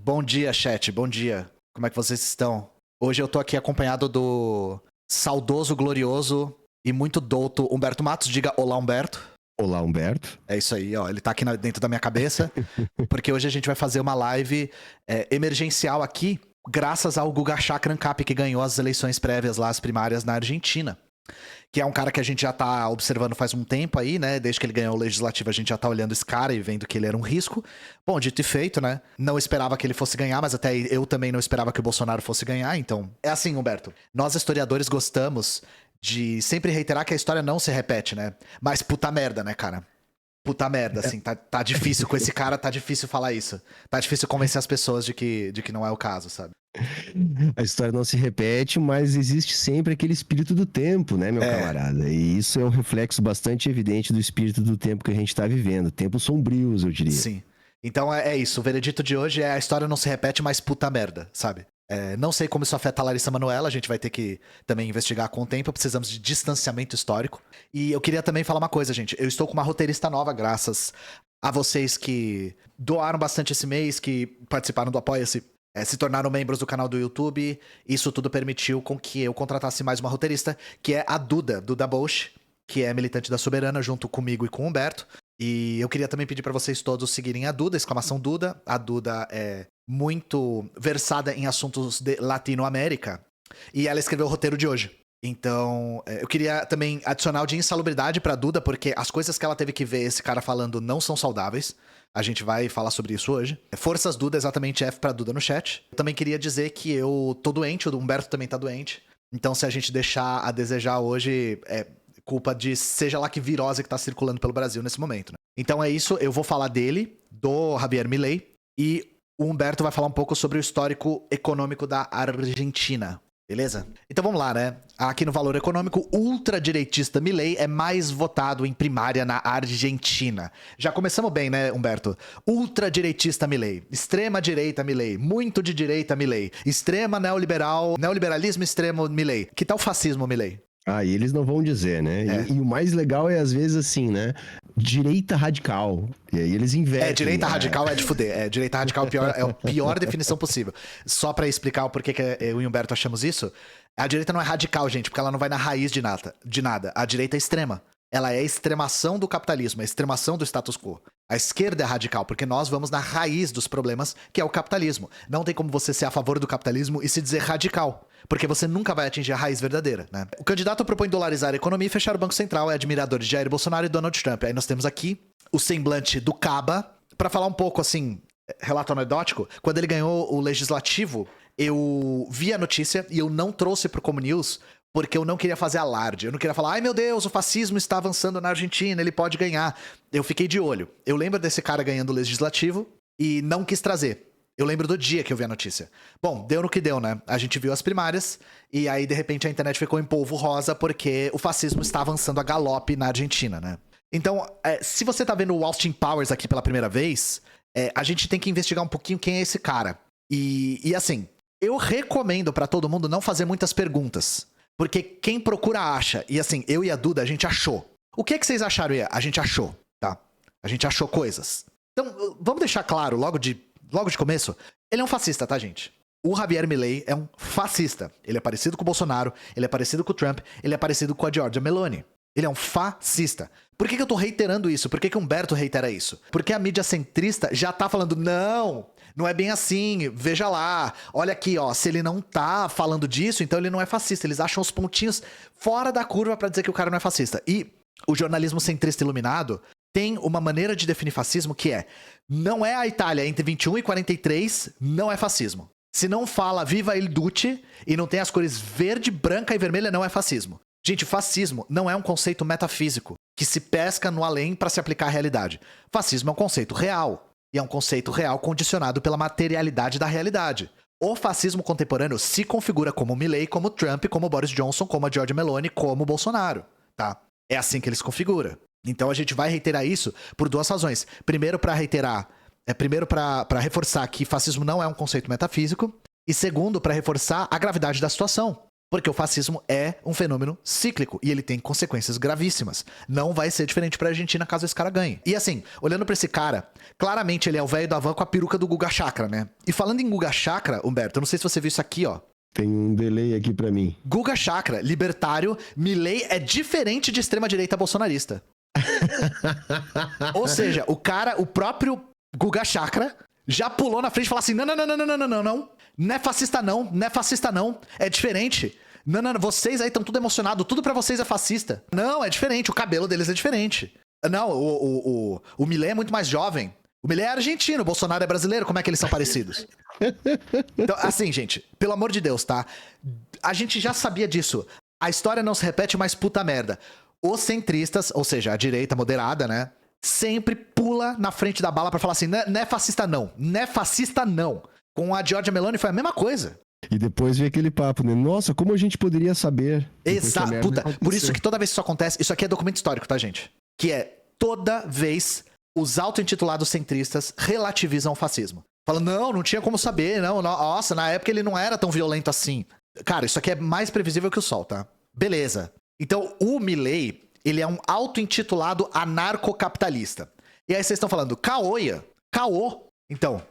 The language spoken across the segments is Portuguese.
Bom dia, chat. Bom dia. Como é que vocês estão? Hoje eu tô aqui acompanhado do saudoso, glorioso e muito douto Humberto Matos. Diga olá, Humberto. Olá, Humberto. É isso aí, ó. Ele tá aqui dentro da minha cabeça. Porque hoje a gente vai fazer uma live emergencial aqui, graças ao Guga Chakran Cap, que ganhou as eleições prévias lá, as primárias na Argentina. Que é um cara que a gente já tá observando faz um tempo aí, né? Desde que ele ganhou o legislativo, a gente já tá olhando esse cara e vendo que ele era um risco. Bom, dito e feito, né? Não esperava que ele fosse ganhar, mas até eu também não esperava que o Bolsonaro fosse ganhar. Então, é assim, Humberto. Nós, historiadores, gostamos de sempre reiterar que a história não se repete, né? Mas puta merda, né, cara? Puta merda, assim, tá difícil com esse cara, tá difícil falar isso. Tá difícil convencer as pessoas de que não é o caso, sabe? A história não se repete, mas existe sempre aquele espírito do tempo, né, meu camarada? E isso é um reflexo bastante evidente do espírito do tempo que a gente tá vivendo. Tempos sombrios, eu diria. Sim. Então é isso. O veredito de hoje é: a história não se repete, mas puta merda, sabe? Não sei como isso afeta a Larissa Manoela, a gente vai ter que também investigar com o tempo, precisamos de distanciamento histórico. E eu queria também falar uma coisa, gente. Eu estou com uma roteirista nova, graças a vocês que doaram bastante esse mês, que participaram do Apoia-se, se tornaram membros do canal do YouTube. Isso tudo permitiu com que eu contratasse mais uma roteirista, que é a Duda Bosch, que é militante da Soberana, junto comigo e com o Humberto. E eu queria também pedir pra vocês todos seguirem a Duda, exclamação Duda. A Duda é muito versada em assuntos de Latinoamérica. E ela escreveu o roteiro de hoje. Então, eu queria também adicionar o de insalubridade pra Duda, porque as coisas que ela teve que ver esse cara falando não são saudáveis. A gente vai falar sobre isso hoje. Forças Duda, exatamente F pra Duda no chat. Eu também queria dizer que eu tô doente, o Humberto também tá doente. Então, se a gente deixar a desejar hoje, é culpa de seja lá que virose que tá circulando pelo Brasil nesse momento, né? Então é isso, eu vou falar dele, do Javier Milei, e o Humberto vai falar um pouco sobre o histórico econômico da Argentina. Beleza? Então vamos lá, né? Aqui no Valor Econômico, ultradireitista Milei é mais votado em primária na Argentina. Já começamos bem, né, Humberto? Ultradireitista Milei, extrema direita Milei, muito de direita Milei, extrema neoliberalismo extremo Milei. Que tal fascismo Milei? Ah, e eles não vão dizer, né? E o mais legal é, às vezes, assim, né? Direita radical. E aí eles invertem. Direita radical é de fuder. Direita radical é a pior definição possível. Só pra explicar o porquê que eu e o Humberto achamos isso, a direita não é radical, gente, porque ela não vai na raiz de nada. A direita é extrema. Ela é a extremação do capitalismo, a extremação do status quo. A esquerda é radical, porque nós vamos na raiz dos problemas, que é o capitalismo. Não tem como você ser a favor do capitalismo e se dizer radical, porque você nunca vai atingir a raiz verdadeira, né? O candidato propõe dolarizar a economia e fechar o Banco Central, é admirador de Jair Bolsonaro e Donald Trump. Aí nós temos aqui o semblante do Caba, pra falar um pouco, assim, relato anedótico. Quando ele ganhou o legislativo, eu vi a notícia e eu não trouxe pro Comunews, porque eu não queria fazer alarde. Eu não queria falar, ai meu Deus, o fascismo está avançando na Argentina, ele pode ganhar. Eu fiquei de olho. Eu lembro desse cara ganhando o legislativo e não quis trazer. Eu lembro do dia que eu vi a notícia. Bom, deu no que deu, né? A gente viu as primárias e aí, de repente, a internet ficou em polvo rosa porque o fascismo está avançando a galope na Argentina, né? Então, se você tá vendo o Austin Powers aqui pela primeira vez, a gente tem que investigar um pouquinho quem é esse cara. E assim, eu recomendo pra todo mundo não fazer muitas perguntas. Porque quem procura acha. E assim, eu e a Duda, a gente achou. O que vocês acharam? A gente achou, tá? A gente achou coisas. Então, vamos deixar claro, logo de começo, ele é um fascista, tá, gente? O Javier Milei é um fascista. Ele é parecido com o Bolsonaro, ele é parecido com o Trump, ele é parecido com a Giorgia Meloni. Ele é um fascista. Por que eu tô reiterando isso? Por que o Humberto reitera isso? Porque a mídia centrista já tá falando, não é bem assim, veja lá, olha aqui, ó, se ele não tá falando disso, então ele não é fascista. Eles acham os pontinhos fora da curva pra dizer que o cara não é fascista. E o jornalismo centrista iluminado tem uma maneira de definir fascismo que não é a Itália entre 21 e 43, não é fascismo. Se não fala Viva il Duce e não tem as cores verde, branca e vermelha, não é fascismo. Gente, fascismo não é um conceito metafísico que se pesca no além para se aplicar à realidade. Fascismo é um conceito real. E é um conceito real condicionado pela materialidade da realidade. O fascismo contemporâneo se configura como Milei, como Trump, como Boris Johnson, como a Giorgia Meloni, como Bolsonaro, tá? É assim que ele se configura. Então a gente vai reiterar isso por duas razões. Primeiro, para reforçar que fascismo não é um conceito metafísico. E segundo, para reforçar a gravidade da situação. Porque o fascismo é um fenômeno cíclico e ele tem consequências gravíssimas. Não vai ser diferente pra Argentina caso esse cara ganhe. E assim, olhando pra esse cara, claramente ele é o velho da van com a peruca do Guga Chakra, né? E falando em Guga Chakra, Humberto, eu não sei se você viu isso aqui, ó. Tem um delay aqui pra mim. Guga Chakra, libertário, Milei é diferente de extrema-direita bolsonarista. Ou seja, o próprio Guga Chakra já pulou na frente e falou assim: não. Não é fascista não. É diferente. Não. Vocês aí estão tudo emocionados. Tudo pra vocês é fascista. Não, é diferente. O cabelo deles é diferente. Não, o Milei é muito mais jovem. O Milei é argentino, o Bolsonaro é brasileiro. Como é que eles são parecidos? Então, assim, gente, pelo amor de Deus, tá? A gente já sabia disso. A história não se repete, mas puta merda. Os centristas, ou seja, a direita moderada, né? Sempre pula na frente da bala pra falar assim: não é fascista não. Não é fascista não. Com a Giorgia Meloni foi a mesma coisa. E depois veio aquele papo, né? Nossa, como a gente poderia saber? Exato, puta. Por isso que toda vez que isso acontece, isso aqui é documento histórico, tá, gente? Que é toda vez os auto-intitulados centristas relativizam o fascismo. Falam, não tinha como saber, não. Nossa, na época ele não era tão violento assim. Cara, isso aqui é mais previsível que o sol, tá? Beleza. Então, o Milei, ele é um auto-intitulado anarcocapitalista. E aí vocês estão falando, caô. Então,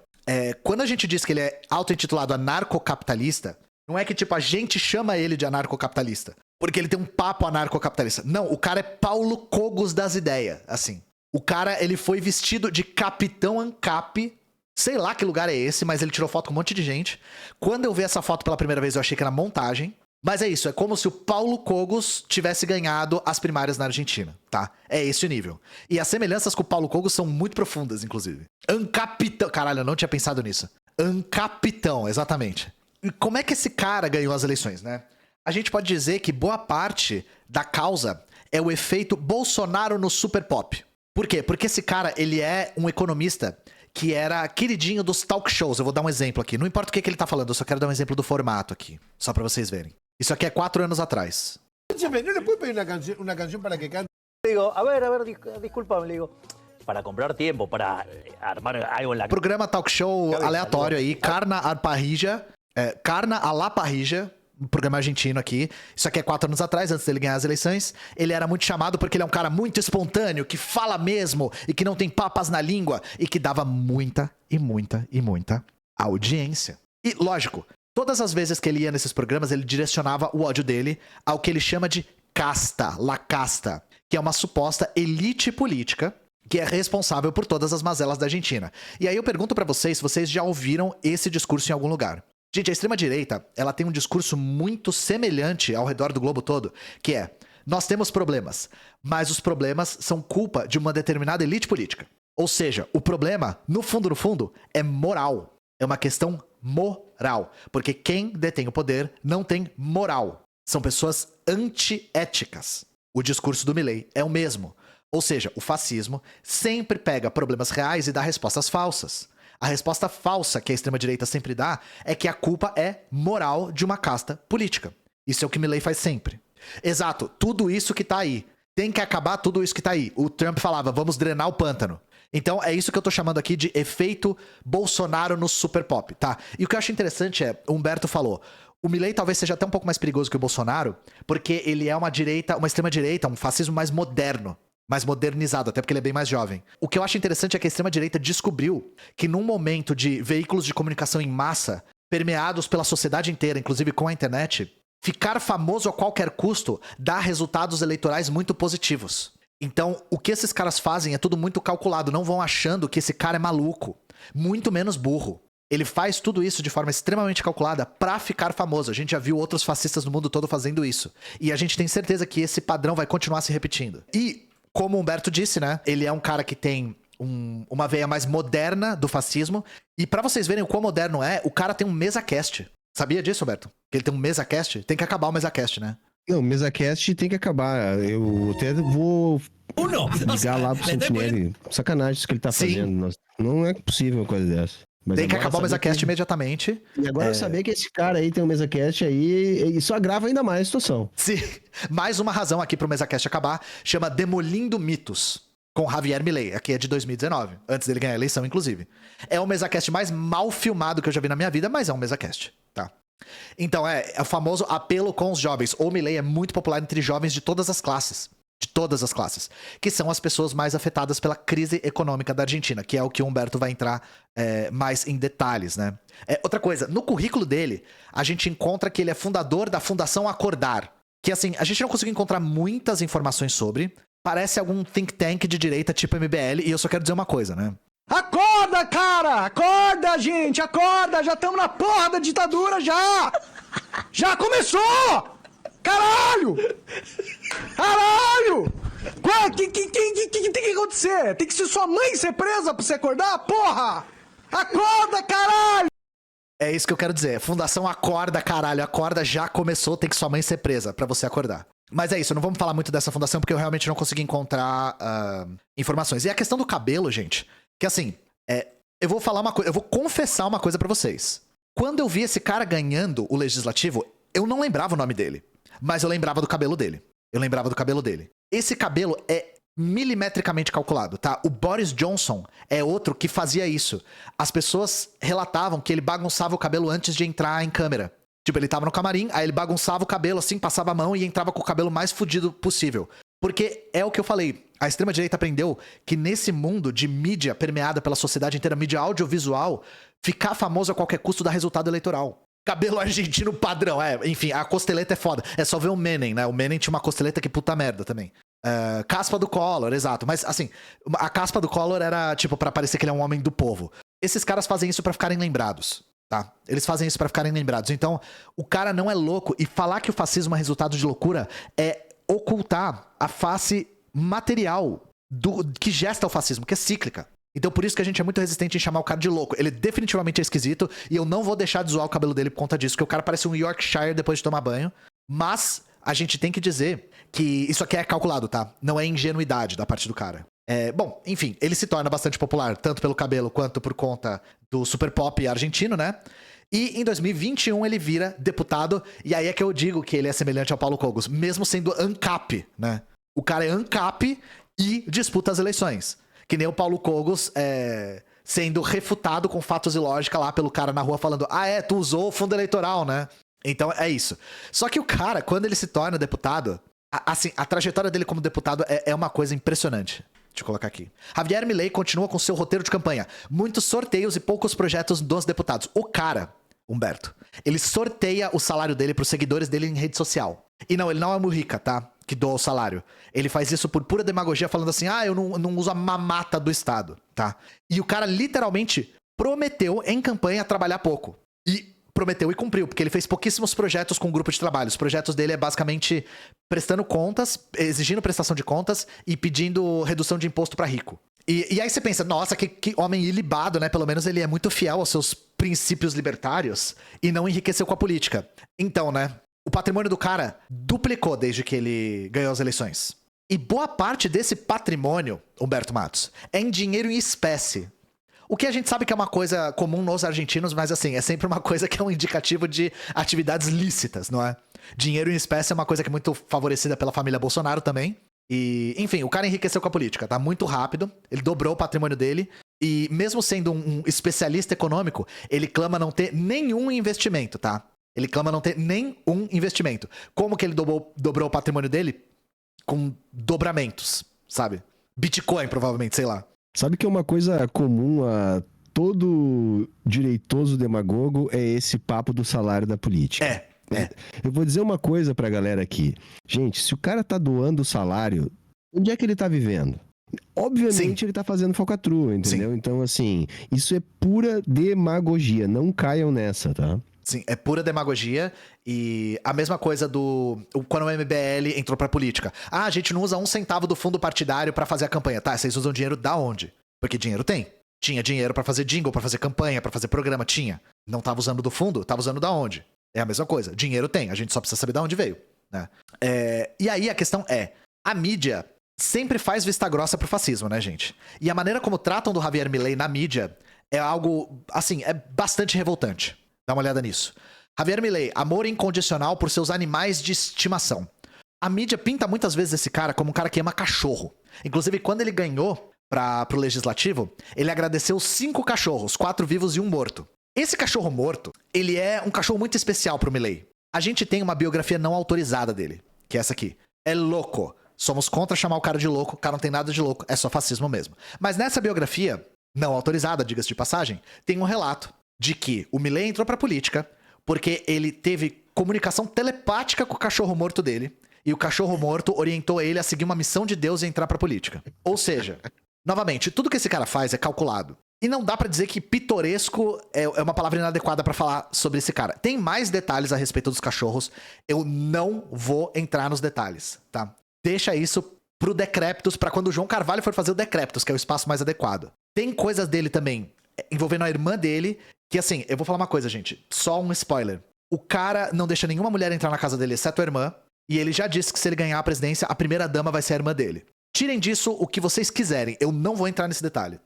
quando a gente diz que ele é auto-intitulado anarcocapitalista, não é que, tipo, a gente chama ele de anarcocapitalista, porque ele tem um papo anarcocapitalista. Não, o cara é Paulo Cogos das ideias, assim. O cara, ele foi vestido de Capitão ANCAP, sei lá que lugar é esse, mas ele tirou foto com um monte de gente. Quando eu vi essa foto pela primeira vez, eu achei que era montagem. Mas é isso, é como se o Paulo Cogos tivesse ganhado as primárias na Argentina, tá? É esse o nível. E as semelhanças com o Paulo Cogos são muito profundas, inclusive. Ancapitão. Caralho, eu não tinha pensado nisso. Ancapitão, exatamente. E como é que esse cara ganhou as eleições, né? A gente pode dizer que boa parte da causa é o efeito Bolsonaro no super pop. Por quê? Porque esse cara, ele é um economista que era queridinho dos talk shows. Eu vou dar um exemplo aqui. Não importa o que ele tá falando, eu só quero dar um exemplo do formato aqui. Só pra vocês verem. Isso aqui é 4 anos atrás. ¿No le puede pedir una canción para que cante? Le digo, a ver, discúlpame, le digo, para comprar tiempo, para armar algo en la... Programa talk show aleatório aí, Carna a la Parrilla, um programa argentino aqui. Isso aqui é 4 anos atrás, antes dele ganhar as eleições. Ele era muito chamado porque ele é um cara muito espontâneo, que fala mesmo, e que não tem papas na língua, e que dava muita audiência. E, lógico, todas as vezes que ele ia nesses programas, ele direcionava o ódio dele ao que ele chama de casta, la casta, que é uma suposta elite política que é responsável por todas as mazelas da Argentina. E aí eu pergunto pra vocês se vocês já ouviram esse discurso em algum lugar. Gente, a extrema-direita, ela tem um discurso muito semelhante ao redor do globo todo, que é: nós temos problemas, mas os problemas são culpa de uma determinada elite política. Ou seja, o problema, no fundo, é moral. É uma questão moral. Porque quem detém o poder não tem moral. São pessoas antiéticas. O discurso do Milei é o mesmo. Ou seja, o fascismo sempre pega problemas reais e dá respostas falsas. A resposta falsa que a extrema-direita sempre dá é que a culpa é moral de uma casta política. Isso é o que Milei faz sempre. Exato, tudo isso que tá aí. Tem que acabar tudo isso que tá aí. O Trump falava, vamos drenar o pântano. Então é isso que eu tô chamando aqui de efeito Bolsonaro no super pop, tá? E o que eu acho interessante é, o Humberto falou, o Milei talvez seja até um pouco mais perigoso que o Bolsonaro, porque ele é uma extrema-direita, um fascismo mais moderno. Mais modernizado, até porque ele é bem mais jovem. O que eu acho interessante é que a extrema-direita descobriu que num momento de veículos de comunicação em massa, permeados pela sociedade inteira, inclusive com a internet, ficar famoso a qualquer custo dá resultados eleitorais muito positivos. Então, o que esses caras fazem é tudo muito calculado, não vão achando que esse cara é maluco, muito menos burro. Ele faz tudo isso de forma extremamente calculada pra ficar famoso. A gente já viu outros fascistas no mundo todo fazendo isso. E a gente tem certeza que esse padrão vai continuar se repetindo. E como o Humberto disse, né? Ele é um cara que tem uma veia mais moderna do fascismo. E pra vocês verem o quão moderno é, o cara tem um MesaCast. Sabia disso, Humberto? Que ele tem um MesaCast? Tem que acabar o MesaCast, né? Não, o MesaCast tem que acabar. Eu até vou ligar lá pro Sentinelli. Sacanagem isso que ele tá fazendo. Nossa, não é possível uma coisa dessa. Mas tem que acabar o MesaCast imediatamente. E agora saber que esse cara aí tem um MesaCast aí, isso agrava ainda mais a situação. Sim. Mais uma razão aqui pro MesaCast acabar, chama Demolindo Mitos, com Javier Milei. Aqui é de 2019, antes dele ganhar a eleição, inclusive. É o MesaCast mais mal filmado que eu já vi na minha vida, mas é um MesaCast, tá? Então, é o famoso apelo com os jovens. O Milei é muito popular entre jovens de todas as classes. De todas as classes. Que são as pessoas mais afetadas pela crise econômica da Argentina, que é o que o Humberto vai entrar mais em detalhes, né? Outra coisa, no currículo dele, a gente encontra que ele é fundador da Fundação Acordar. Que, assim, a gente não conseguiu encontrar muitas informações sobre. Parece algum think tank de direita tipo MBL, e eu só quero dizer uma coisa, né? Acorda, cara! Acorda, gente! Acorda! Já estamos na porra da ditadura, já! Já começou! Caralho! Caralho! O que tem que acontecer? Tem que ser sua mãe ser presa pra você acordar? Porra! Acorda, caralho! É isso que eu quero dizer. Fundação Acorda, caralho. Acorda, já começou, tem que sua mãe ser presa pra você acordar. Mas é isso, não vamos falar muito dessa fundação porque eu realmente não consegui encontrar informações. E a questão do cabelo, gente, que assim, eu vou falar uma coisa, eu vou confessar uma coisa pra vocês. Quando eu vi esse cara ganhando o legislativo, eu não lembrava o nome dele, mas eu lembrava do cabelo dele. Esse cabelo é milimetricamente calculado, tá? O Boris Johnson é outro que fazia isso. As pessoas relatavam que ele bagunçava o cabelo antes de entrar em câmera. Tipo, ele tava no camarim, aí ele bagunçava o cabelo assim, passava a mão e entrava com o cabelo mais fudido possível. Porque é o que eu falei, a extrema-direita aprendeu que nesse mundo de mídia permeada pela sociedade inteira, mídia audiovisual, ficar famoso a qualquer custo dá resultado eleitoral. Cabelo argentino padrão, enfim, a costeleta é foda. É só ver o Menem, né? O Menem tinha uma costeleta que puta merda também. Caspa do Collor, exato. Mas, assim, a caspa do Collor era, tipo, pra parecer que ele é um homem do povo. Esses caras fazem isso pra ficarem lembrados, tá? Eles fazem isso pra ficarem lembrados. Então, o cara não é louco. E falar que o fascismo é resultado de loucura é ocultar a face material que gesta o fascismo, que é cíclica. Então, por isso que a gente é muito resistente em chamar o cara de louco. Ele definitivamente é esquisito e eu não vou deixar de zoar o cabelo dele por conta disso, porque o cara parece um Yorkshire depois de tomar banho. Mas a gente tem que dizer que isso aqui é calculado, tá? Não é ingenuidade da parte do cara. Bom, enfim, ele se torna bastante popular, tanto pelo cabelo quanto por conta do super pop argentino, né? E em 2021 ele vira deputado, e aí é que eu digo que ele é semelhante ao Paulo Cogos, mesmo sendo ANCAP, né? O cara é ANCAP e disputa as eleições. Que nem o Paulo Cogos sendo refutado com fatos e lógica lá pelo cara na rua falando: tu usou o fundo eleitoral, né? Então é isso. Só que o cara, quando ele se torna deputado, assim, a trajetória dele como deputado é uma coisa impressionante. Deixa eu colocar aqui. Javier Milei continua com seu roteiro de campanha. Muitos sorteios e poucos projetos dos deputados. O cara, Humberto, ele sorteia o salário dele pros seguidores dele em rede social. E não, ele não é o Mujica, tá? Que doa o salário. Ele faz isso por pura demagogia, falando assim: eu não uso a mamata do Estado, tá? E o cara literalmente prometeu em campanha trabalhar pouco. E prometeu e cumpriu, porque ele fez pouquíssimos projetos com um grupo de trabalho. Os projetos dele é basicamente prestando contas, exigindo prestação de contas e pedindo redução de imposto pra rico. E aí você pensa: nossa, que homem ilibado, né? Pelo menos ele é muito fiel aos seus princípios libertários e não enriqueceu com a política. Então, né? O patrimônio do cara duplicou desde que ele ganhou as eleições. E boa parte desse patrimônio, Humberto Matos, é em dinheiro em espécie. O que a gente sabe que é uma coisa comum nos argentinos, mas assim, é sempre uma coisa que é um indicativo de atividades lícitas, não é? Dinheiro em espécie é uma coisa que é muito favorecida pela família Bolsonaro também. E, enfim, o cara enriqueceu com a política, tá? Muito rápido, ele dobrou o patrimônio dele. E mesmo sendo um especialista econômico, ele clama não ter nenhum investimento, tá? Ele clama não ter nenhum investimento. Como que ele dobrou o patrimônio dele? Com dobramentos, sabe? Bitcoin, provavelmente, sei lá. Sabe que é uma coisa comum a todo direitoso demagogo é esse papo do salário da política. Eu vou dizer uma coisa pra galera aqui. Gente, se o cara tá doando o salário, onde é que ele tá vivendo? Obviamente ele tá fazendo falcatrua, entendeu? Sim. Então, assim, isso é pura demagogia. Não caiam nessa, tá? Sim, é pura demagogia. E a mesma coisa quando o MBL entrou pra política. A gente não usa 1 centavo do fundo partidário pra fazer a campanha. Tá, vocês usam dinheiro da onde? Porque dinheiro tem. Tinha dinheiro pra fazer jingle, pra fazer campanha, pra fazer programa. Tinha. Não tava usando do fundo? Tava usando da onde? É a mesma coisa. Dinheiro tem. A gente só precisa saber de onde veio, né? E aí a questão a mídia sempre faz vista grossa pro fascismo, né, gente? E a maneira como tratam do Javier Milei na mídia é algo, assim, é bastante revoltante. Dá uma olhada nisso. Javier Milei, amor incondicional por seus animais de estimação. A mídia pinta muitas vezes esse cara como um cara que ama cachorro. Inclusive, quando ele ganhou pro legislativo, ele agradeceu 5 cachorros, 4 vivos e 1 morto. Esse cachorro morto, ele é um cachorro muito especial pro Milei. A gente tem uma biografia não autorizada dele, que é essa aqui. É louco. Somos contra chamar o cara de louco, o cara não tem nada de louco, é só fascismo mesmo. Mas nessa biografia, não autorizada, diga-se de passagem, tem um relato de que o Milei entrou pra política porque ele teve comunicação telepática com o cachorro morto dele, e o cachorro morto orientou ele a seguir uma missão de Deus e entrar pra política. Ou seja, novamente, tudo que esse cara faz é calculado. E não dá pra dizer que pitoresco é uma palavra inadequada pra falar sobre esse cara. Tem mais detalhes a respeito dos cachorros, eu não vou entrar nos detalhes, tá? Deixa isso pro Decréptos, pra quando o João Carvalho for fazer o Decréptos, que é o espaço mais adequado. Tem coisas dele também, envolvendo a irmã dele, que assim, eu vou falar uma coisa, gente, só um spoiler. O cara não deixa nenhuma mulher entrar na casa dele, exceto a irmã, e ele já disse que se ele ganhar a presidência, a primeira dama vai ser a irmã dele. Tirem disso o que vocês quiserem, eu não vou entrar nesse detalhe.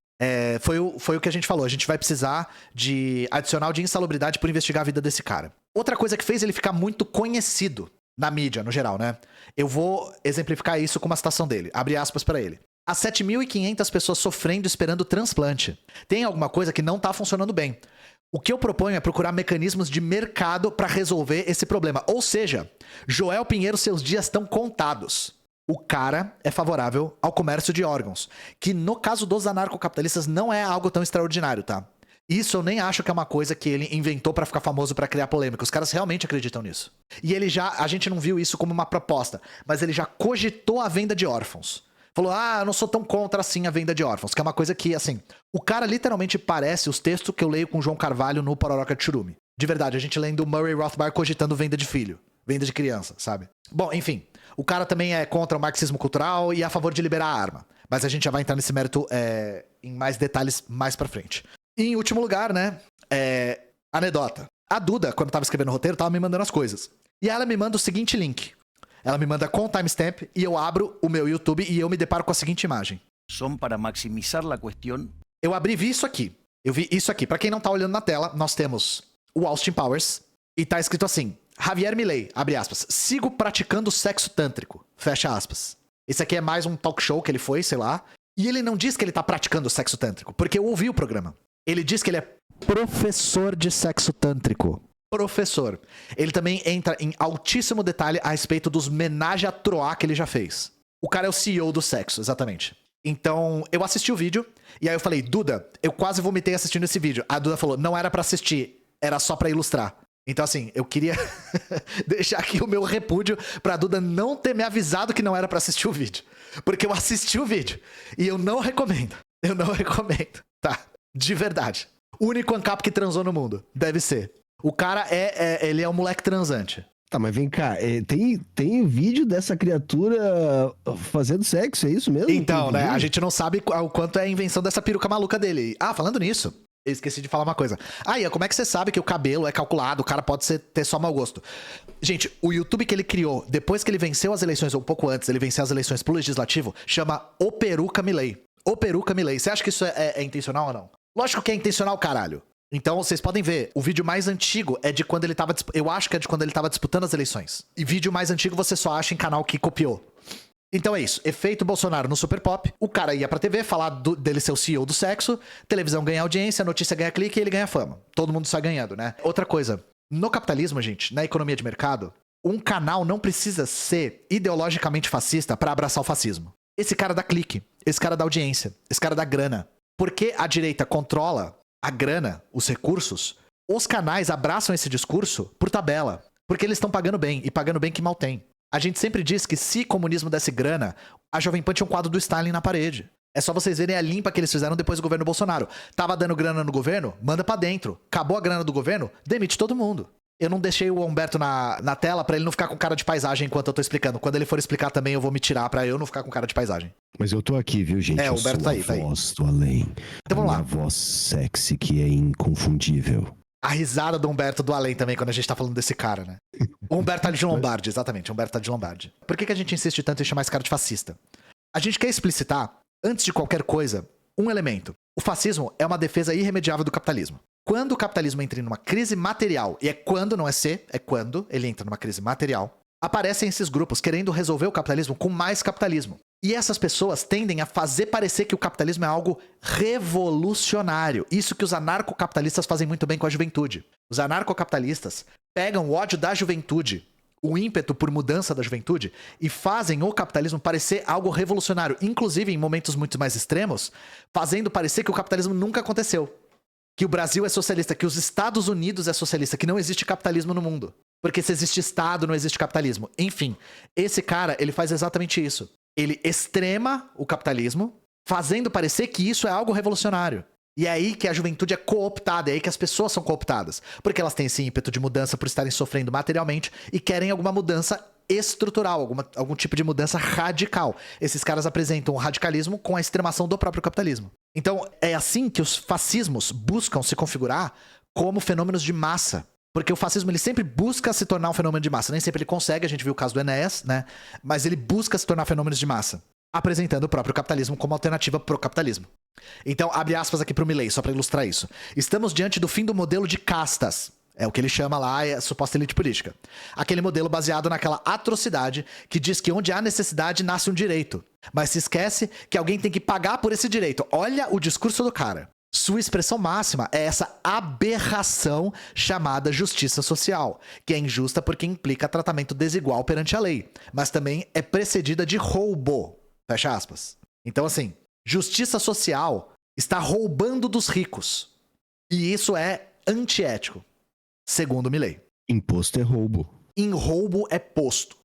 Foi o que a gente falou, a gente vai precisar de adicional de insalubridade por investigar a vida desse cara. Outra coisa que fez ele ficar muito conhecido na mídia, no geral, né? Eu vou exemplificar isso com uma citação dele, abre aspas pra ele. Há 7.500 pessoas sofrendo esperando transplante. Tem alguma coisa que não tá funcionando bem. O que eu proponho é procurar mecanismos de mercado pra resolver esse problema. Ou seja, Joel Pinheiro, seus dias estão contados. O cara é favorável ao comércio de órgãos, que no caso dos anarcocapitalistas não é algo tão extraordinário, tá? Isso eu nem acho que é uma coisa que ele inventou pra ficar famoso, pra criar polêmica. Os caras realmente acreditam nisso. E a gente não viu isso como uma proposta, mas ele já cogitou a venda de órfãos. Falou, eu não sou tão contra assim a venda de órfãos, que é uma coisa que, assim, o cara literalmente parece os textos que eu leio com o João Carvalho no Pororoca de Churume. De verdade, a gente lendo o Murray Rothbard cogitando venda de filho, venda de criança, sabe? Bom, enfim, o cara também é contra o marxismo cultural e é a favor de liberar a arma. Mas a gente já vai entrar nesse mérito em mais detalhes mais pra frente. E em último lugar, né, anedota. A Duda, quando tava escrevendo o roteiro, tava me mandando as coisas. E ela me manda o seguinte link. Ela me manda com timestamp e eu abro o meu YouTube e eu me deparo com a seguinte imagem. Son para maximizar la cuestión. Eu vi isso aqui. Eu vi isso aqui. Pra quem não tá olhando na tela, nós temos o Austin Powers e tá escrito assim: Javier Milei, abre aspas, sigo praticando sexo tântrico, fecha aspas. Esse aqui é mais um talk show que ele foi, sei lá. E ele não diz que ele tá praticando sexo tântrico, porque eu ouvi o programa. Ele diz que ele é professor de sexo tântrico. Professor. Ele também entra em altíssimo detalhe a respeito dos menage à trois que ele já fez. O cara é o CEO do sexo, exatamente. Então, eu assisti o vídeo, e aí eu falei, Duda, eu quase vomitei assistindo esse vídeo. A Duda falou, não era pra assistir, era só pra ilustrar. Então, assim, eu queria deixar aqui o meu repúdio pra Duda não ter me avisado que não era pra assistir o vídeo. Porque eu assisti o vídeo, e eu não recomendo. Eu não recomendo, tá? De verdade. O único ANCAP que transou no mundo, deve ser. O cara ele é um moleque transante. Tá, mas vem cá, tem vídeo dessa criatura fazendo sexo, é isso mesmo? Então, né, a gente não sabe o quanto é a invenção dessa peruca maluca dele. Falando nisso, eu esqueci de falar uma coisa. Ian, como é que você sabe que o cabelo é calculado, o cara pode ter só mau gosto? Gente, o YouTube que ele criou, depois que ele venceu as eleições, ou um pouco antes, ele venceu as eleições pro Legislativo, chama O Peruca Milei. O Peruca Milei. Você acha que isso é intencional ou não? Lógico que é intencional, caralho. Então, vocês podem ver, o vídeo mais antigo é de quando ele tava... Eu acho que é de quando ele tava disputando as eleições. E vídeo mais antigo você só acha em canal que copiou. Então é isso. Efeito Bolsonaro no Super Pop. O cara ia pra TV falar dele ser o CEO do sexo. Televisão ganha audiência, notícia ganha clique e ele ganha fama. Todo mundo sai ganhando, né? Outra coisa. No capitalismo, gente, na economia de mercado, um canal não precisa ser ideologicamente fascista pra abraçar o fascismo. Esse cara dá clique. Esse cara dá audiência. Esse cara dá grana. Porque a direita controla a grana, os recursos, os canais abraçam esse discurso por tabela. Porque eles estão pagando bem, e pagando bem que mal tem. A gente sempre diz que se comunismo desse grana, a Jovem Pan tinha um quadro do Stalin na parede. É só vocês verem a limpa que eles fizeram depois do governo Bolsonaro. Tava dando grana no governo? Manda pra dentro. Acabou a grana do governo? Demite todo mundo. Eu não deixei o Humberto na tela pra ele não ficar com cara de paisagem enquanto eu tô explicando. Quando ele for explicar também, eu vou me tirar pra eu não ficar com cara de paisagem. Mas eu tô aqui, viu, gente? O Humberto tá aí, tá aí. Voz do além. Então vamos lá. A voz sexy que é inconfundível. A risada do Humberto do além também, quando a gente tá falando desse cara, né? O Humberto de Lombardi, exatamente. Humberto de Lombardi. Por que a gente insiste tanto em chamar esse cara de fascista? A gente quer explicitar, antes de qualquer coisa, um elemento. O fascismo é uma defesa irremediável do capitalismo. Quando o capitalismo entra numa crise material, e é quando, não é se, é quando ele entra numa crise material, aparecem esses grupos querendo resolver o capitalismo com mais capitalismo. E essas pessoas tendem a fazer parecer que o capitalismo é algo revolucionário. Isso que os anarcocapitalistas fazem muito bem com a juventude. Os anarcocapitalistas pegam o ódio da juventude, o ímpeto por mudança da juventude, e fazem o capitalismo parecer algo revolucionário, inclusive em momentos muito mais extremos, fazendo parecer que o capitalismo nunca aconteceu. Que o Brasil é socialista, que os Estados Unidos é socialista, que não existe capitalismo no mundo. Porque se existe Estado, não existe capitalismo. Enfim, esse cara, ele faz exatamente isso. Ele extrema o capitalismo, fazendo parecer que isso é algo revolucionário. E é aí que a juventude é cooptada, é aí que as pessoas são cooptadas. Porque elas têm esse ímpeto de mudança por estarem sofrendo materialmente e querem alguma mudança estrutural, algum tipo de mudança radical. Esses caras apresentam o radicalismo com a extremação do próprio capitalismo. Então, é assim que os fascismos buscam se configurar como fenômenos de massa. Porque o fascismo ele sempre busca se tornar um fenômeno de massa. Nem sempre ele consegue, a gente viu o caso do Enéas, né? Mas ele busca se tornar fenômenos de massa, apresentando o próprio capitalismo como alternativa pro capitalismo. Então, abre aspas aqui pro Milei, só para ilustrar isso. Estamos diante do fim do modelo de castas. É o que ele chama lá, é a suposta elite política. Aquele modelo baseado naquela atrocidade que diz que onde há necessidade nasce um direito. Mas se esquece que alguém tem que pagar por esse direito. Olha o discurso do cara. Sua expressão máxima é essa aberração chamada justiça social, que é injusta porque implica tratamento desigual perante a lei, mas também é precedida de roubo. Fecha aspas. Então, assim, justiça social está roubando dos ricos. E isso é antiético, segundo Milei. Imposto é roubo. Em roubo é posto.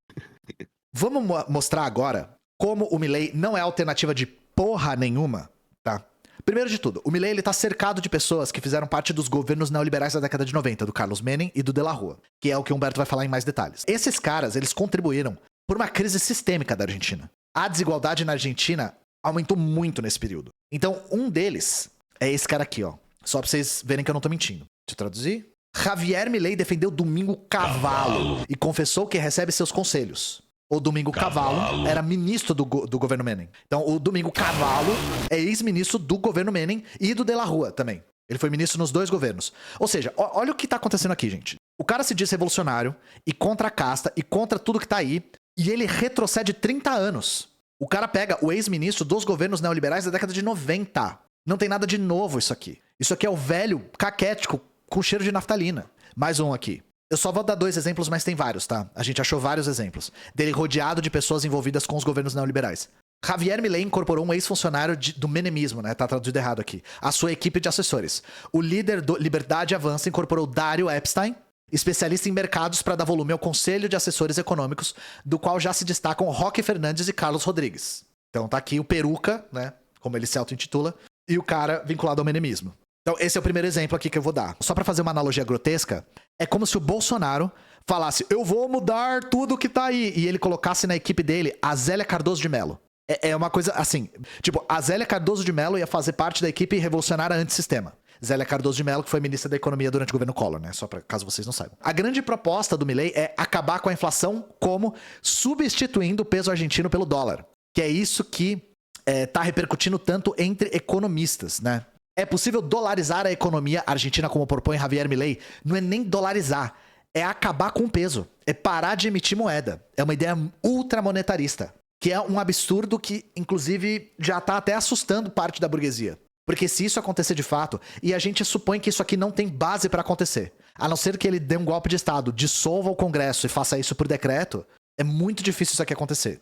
Vamos mostrar agora como o Milei não é alternativa de porra nenhuma, tá? Primeiro de tudo, o Milei ele tá cercado de pessoas que fizeram parte dos governos neoliberais da década de 90, do Carlos Menem e do De La Rua, que é o que o Humberto vai falar em mais detalhes. Esses caras, eles contribuíram por uma crise sistêmica da Argentina. A desigualdade na Argentina aumentou muito nesse período. Então, um deles é esse cara aqui, ó. Só pra vocês verem que eu não tô mentindo. Deixa eu traduzir. Javier Milei defendeu Domingo Cavalo e confessou que recebe seus conselhos. O Domingo Cavalo era ministro do governo Menem. Então, o Domingo Cavalo é ex-ministro do governo Menem e do De La Rua também. Ele foi ministro nos dois governos. Ou seja, olha o que tá acontecendo aqui, gente. O cara se diz revolucionário e contra a casta e contra tudo que tá aí, e ele retrocede 30 anos. O cara pega o ex-ministro dos governos neoliberais da década de 90. Não tem nada de novo isso aqui. Isso aqui é o velho caquético com cheiro de naftalina. Mais um aqui. Eu só vou dar 2 exemplos, mas tem vários, tá? A gente achou vários exemplos. Dele rodeado de pessoas envolvidas com os governos neoliberais. Javier Milei incorporou um ex-funcionário do menemismo, né? Tá traduzido errado aqui. A sua equipe de assessores. O líder do Liberdade Avança incorporou Dário Epstein, especialista em mercados, para dar volume ao Conselho de Assessores Econômicos, do qual já se destacam Roque Fernandes e Carlos Rodrigues. Então tá aqui o peruca, né? Como ele se auto-intitula, e o cara vinculado ao menemismo. Então, esse é o primeiro exemplo aqui que eu vou dar. Só pra fazer uma analogia grotesca, é como se o Bolsonaro falasse, eu vou mudar tudo que tá aí, e ele colocasse na equipe dele a Zélia Cardoso de Mello. É uma coisa assim, tipo, a Zélia Cardoso de Mello ia fazer parte da equipe revolucionária antissistema. Zélia Cardoso de Mello, que foi ministra da Economia durante o governo Collor, né? Só pra caso vocês não saibam. A grande proposta do Milei é acabar com a inflação como substituindo o peso argentino pelo dólar. Que é isso que tá repercutindo tanto entre economistas, né? É possível dolarizar a economia argentina, como propõe Javier Milei? Não é nem dolarizar, é acabar com o peso. É parar de emitir moeda. É uma ideia ultramonetarista, que é um absurdo que, inclusive, já tá até assustando parte da burguesia. Porque se isso acontecer de fato, e a gente supõe que isso aqui não tem base para acontecer, a não ser que ele dê um golpe de Estado, dissolva o Congresso e faça isso por decreto, é muito difícil isso aqui acontecer.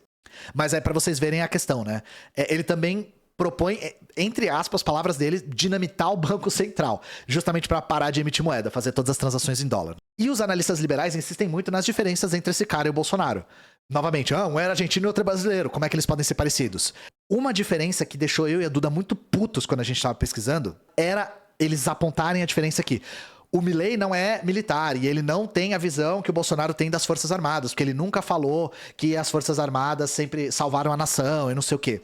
Mas é para vocês verem a questão, né? Ele também propõe, entre aspas, palavras dele, dinamitar o Banco Central, justamente para parar de emitir moeda, fazer todas as transações em dólar. E os analistas liberais insistem muito nas diferenças entre esse cara e o Bolsonaro. Novamente, um era argentino e outro é brasileiro, como é que eles podem ser parecidos? Uma diferença que deixou eu e a Duda muito putos quando a gente estava pesquisando, era eles apontarem a diferença aqui. O Milei não é militar e ele não tem a visão que o Bolsonaro tem das Forças Armadas, porque ele nunca falou que as Forças Armadas sempre salvaram a nação e não sei o quê.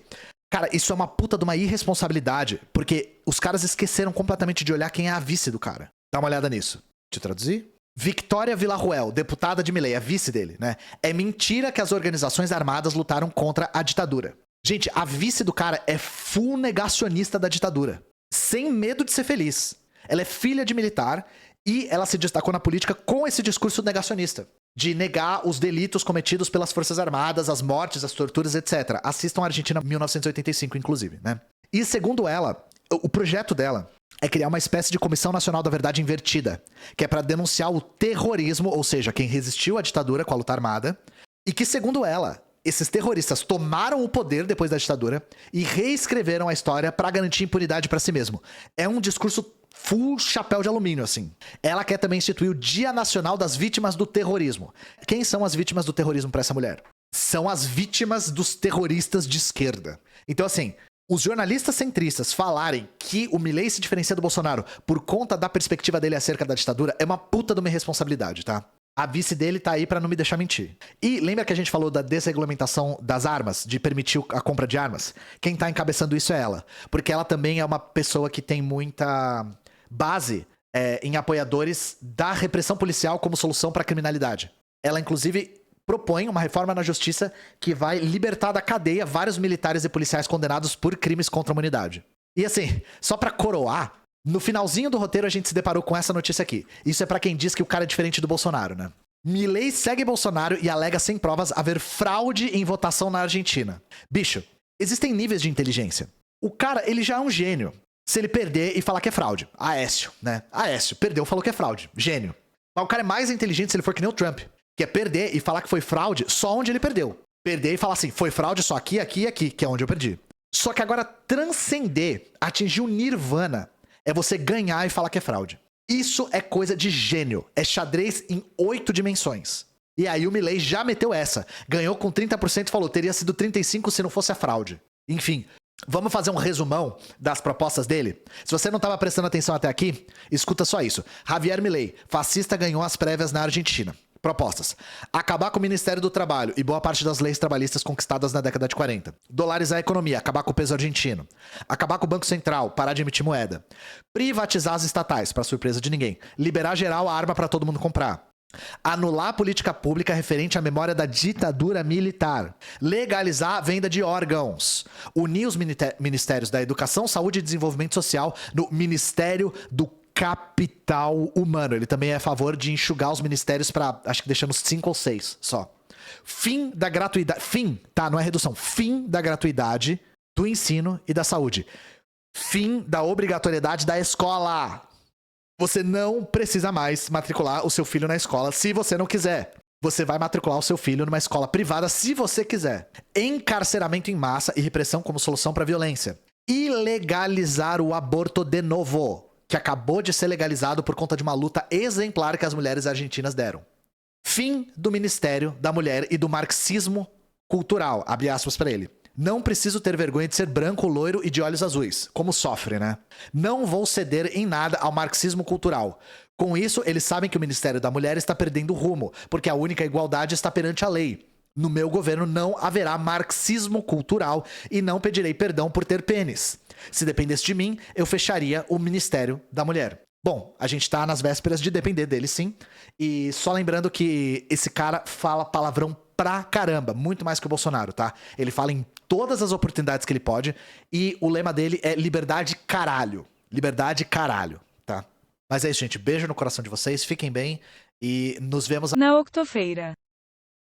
Cara, isso é uma puta de uma irresponsabilidade, porque os caras esqueceram completamente de olhar quem é a vice do cara. Dá uma olhada nisso. Deixa eu traduzir. Victoria Villarruel, deputada de Milei, a vice dele, né? É mentira que as organizações armadas lutaram contra a ditadura. Gente, a vice do cara é full negacionista da ditadura. Sem medo de ser feliz. Ela é filha de militar e ela se destacou na política com esse discurso negacionista. de negar os delitos cometidos pelas Forças Armadas, as mortes, as torturas, etc. Assistam a Argentina 1985, inclusive, né? E segundo ela, o projeto dela é criar uma espécie de Comissão Nacional da Verdade Invertida, que é para denunciar o terrorismo, ou seja, quem resistiu à ditadura com a luta armada, e que, segundo ela, esses terroristas tomaram o poder depois da ditadura e reescreveram a história para garantir impunidade para si mesmo. É um discurso full chapéu de alumínio, assim. Ela quer também instituir o Dia Nacional das Vítimas do Terrorismo. Quem são as vítimas do terrorismo para essa mulher? São as vítimas dos terroristas de esquerda. Então, assim, os jornalistas centristas falarem que o Milei se diferencia do Bolsonaro por conta da perspectiva dele acerca da ditadura é uma puta de uma irresponsabilidade, tá? A vice dele tá aí pra não me deixar mentir. E lembra que a gente falou da desregulamentação das armas, de permitir a compra de armas? Quem tá encabeçando isso é ela. Porque ela também é uma pessoa que tem muita base em apoiadores da repressão policial como solução pra criminalidade. Ela, inclusive, propõe uma reforma na justiça que vai libertar da cadeia vários militares e policiais condenados por crimes contra a humanidade. E assim, só pra coroar, no finalzinho do roteiro a gente se deparou com essa notícia aqui. Isso é pra quem diz que o cara é diferente do Bolsonaro, né? Milei segue Bolsonaro e alega sem provas haver fraude em votação na Argentina. Bicho, existem níveis de inteligência. O cara, ele já é um gênio. Se ele perder e falar que é fraude. Aécio, né? Aécio, perdeu, falou que é fraude. Gênio. Mas o cara é mais inteligente se ele for que nem o Trump. Que é perder e falar que foi fraude só onde ele perdeu. Perder e falar assim, foi fraude só aqui, aqui e aqui, que é onde eu perdi. Só que agora transcender, atingir o nirvana, é você ganhar e falar que é fraude. Isso é coisa de gênio. É xadrez em 8 dimensões. E aí o Milei já meteu essa. Ganhou com 30% e falou, teria sido 35% se não fosse a fraude. Enfim, vamos fazer um resumão das propostas dele? Se você não estava prestando atenção até aqui, escuta só isso. Javier Milei, fascista, ganhou as prévias na Argentina. Propostas. Acabar com o Ministério do Trabalho e boa parte das leis trabalhistas conquistadas na década de 40. Dolarizar a economia, acabar com o peso argentino. Acabar com o Banco Central, parar de emitir moeda. Privatizar as estatais, para surpresa de ninguém. Liberar geral a arma para todo mundo comprar. Anular a política pública referente à memória da ditadura militar. Legalizar a venda de órgãos. Unir os ministérios da Educação, Saúde e Desenvolvimento Social no Ministério do Capital Humano. Ele também é a favor de enxugar os ministérios para, acho que deixando 5 ou 6 só. Fim da gratuidade. Fim, tá? Não é redução. Fim da gratuidade do ensino e da saúde. Fim da obrigatoriedade da escola. Você não precisa mais matricular o seu filho na escola se você não quiser. Você vai matricular o seu filho numa escola privada se você quiser. Encarceramento em massa e repressão como solução para violência. Ilegalizar o aborto de novo, que acabou de ser legalizado por conta de uma luta exemplar que as mulheres argentinas deram. Fim do Ministério da Mulher e do marxismo cultural, abre aspas pra ele. Não preciso ter vergonha de ser branco, loiro e de olhos azuis, como sofre, né? Não vou ceder em nada ao marxismo cultural. Com isso, eles sabem que o Ministério da Mulher está perdendo rumo, porque a única igualdade está perante a lei. No meu governo não haverá marxismo cultural e não pedirei perdão por ter pênis. Se dependesse de mim, eu fecharia o Ministério da Mulher. Bom, a gente tá nas vésperas de depender dele, sim. E só lembrando que esse cara fala palavrão pra caramba, muito mais que o Bolsonaro, tá? Ele fala em todas as oportunidades que ele pode e o lema dele é liberdade caralho. Liberdade caralho, tá? Mas é isso, gente. Beijo no coração de vocês, fiquem bem e nos vemos na octofeira.